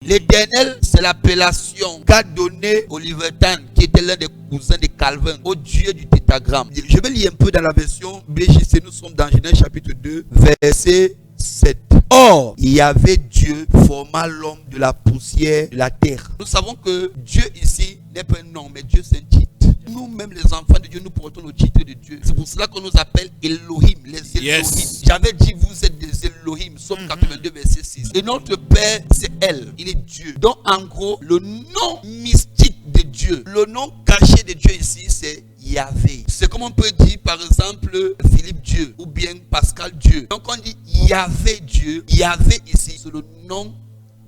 L'Éternel, c'est l'appellation qu'a donné Oliver Tan, qui était l'un des cousins de Calvin, au Dieu du tétragramme. Je vais lire un peu dans la version BJC. Nous sommes dans Genèse chapitre 2, verset 7. Or, il y avait Dieu forma l'homme de la poussière de la terre. Nous savons que Dieu ici n'est pas un nom, mais Dieu c'est un titre. Nous-mêmes, les enfants de Dieu, nous portons le titre de Dieu. C'est pour cela qu'on nous appelle Elohim, les Elohim. Yes. J'avais dit, vous êtes des Elohim, Somme 82, verset 6. Et notre Père, c'est Elle, il est Dieu. Donc, en gros, le nom mystique de Dieu, le nom caché de Dieu ici, c'est Yahvé. C'est comme on peut dire, par exemple, Philippe Dieu, ou bien Pascal Dieu. Donc, on dit Yahvé Dieu. Yahvé ici, c'est le nom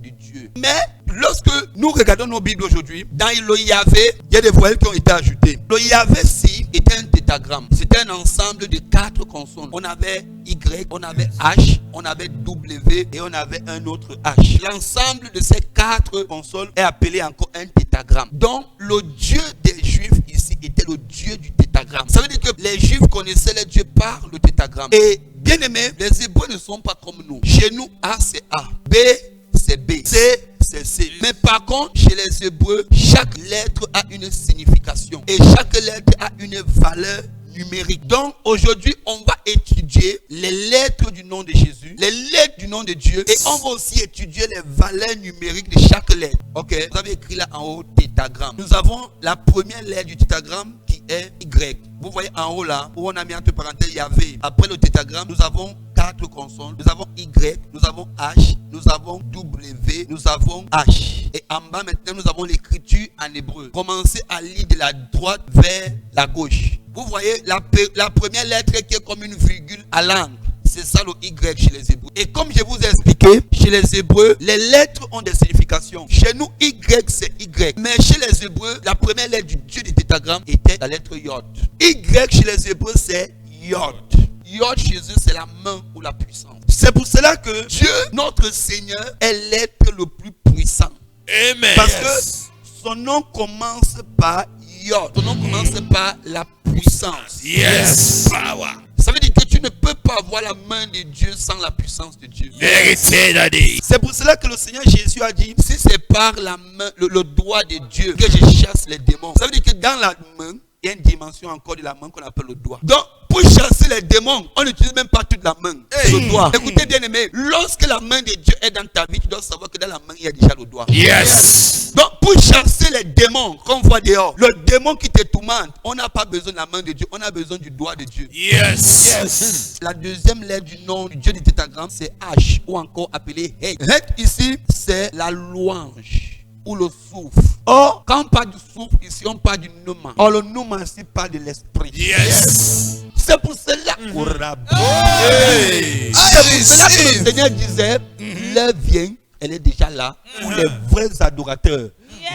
de Dieu. Mais lorsque nous regardons nos Bibles aujourd'hui, dans le Yahvé, il y a des voyelles qui ont été ajoutées. Le Yahvé-ci était un tétragramme. C'était un ensemble de 4 consonnes. On avait Y, on avait H, on avait W et on avait un autre H. L'ensemble de ces 4 consonnes est appelé encore un tétragramme. Donc, le Dieu des Juifs ici était le Dieu du tétragramme. Ça veut dire que les Juifs connaissaient les dieux par le tétragramme. Et bien aimé, les Hébreux ne sont pas comme nous. Chez nous, A c'est A, B c'est B, C c'est C. Mais par contre, chez les Hébreux, chaque lettre a une signification. Et chaque lettre a une valeur numérique. Donc aujourd'hui, on va étudier les lettres du nom de Jésus, les lettres du nom de Dieu. Et on va aussi étudier les valeurs numériques de chaque lettre. Ok, vous avez écrit là en haut tétragramme. Nous avons la première lettre du tétragramme qui est Y. Vous voyez en haut là, où on a mis entre parenthèses Yahvé. Après le tétragramme, nous avons 4 consonnes. Nous avons Y, nous avons H, nous avons W, nous avons H. Et en bas maintenant, nous avons l'écriture en hébreu. Commencez à lire de la droite vers la gauche. Vous voyez la première lettre qui est comme une virgule à l'angle. C'est ça le Y chez les Hébreux. Et comme je vous ai expliqué, chez les Hébreux, les lettres ont des significations. Chez nous, Y c'est Y. Mais chez les Hébreux, la première lettre du Dieu du tétragramme était la lettre Yod. Y chez les Hébreux, c'est Yod. Yod chez eux, c'est la main ou la puissance. C'est pour cela que Dieu, notre Seigneur, est l'être le plus puissant. Amen. Parce que son nom commence par Yod. Son nom commence par la puissance. Yes. Power. Ça veut dire que tu ne peux pas avoir la main de Dieu sans la puissance de Dieu. Vérité, daddy. C'est pour cela que le Seigneur Jésus a dit, si c'est par la main, le doigt de Dieu que je chasse les démons. Ça veut dire que dans la main, il y a une dimension encore de la main qu'on appelle le doigt. Donc, pour chasser les démons, on n'utilise même pas toute la main. C'est le doigt. Écoutez bien aimé, lorsque la main de Dieu est dans ta vie, tu dois savoir que dans la main, il y a déjà le doigt. Yes. Donc, pour chasser les démons qu'on voit dehors, le démon qui te tourmente, on n'a pas besoin de la main de Dieu, on a besoin du doigt de Dieu. Yes. La deuxième lettre du nom du Dieu du tétragramme, c'est H, ou encore appelé Het. Het ici, c'est la louange ou le souffle. Or, quand on parle du souffle, ici on parle du nouma. Or, le nouma ici parle de l'esprit. Yes. C'est pour cela Hey. c'est pour cela que le Seigneur disait, l'heure vient, elle est déjà là, où les vrais adorateurs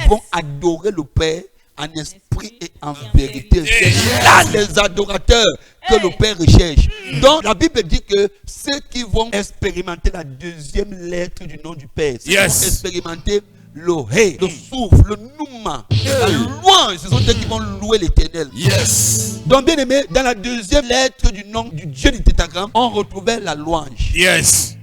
vont adorer le Père en esprit et en vérité. C'est là les adorateurs que le Père recherche. Donc la Bible dit que ceux qui vont expérimenter la deuxième lettre du nom du Père, ceux qui vont expérimenter le Hé, le souffle, le Nouma, la louange, ce sont ceux qui vont louer l'Éternel. Yes. Donc bien aimé, dans la deuxième lettre du nom du Dieu du tétragramme, on retrouvait la louange. Yes.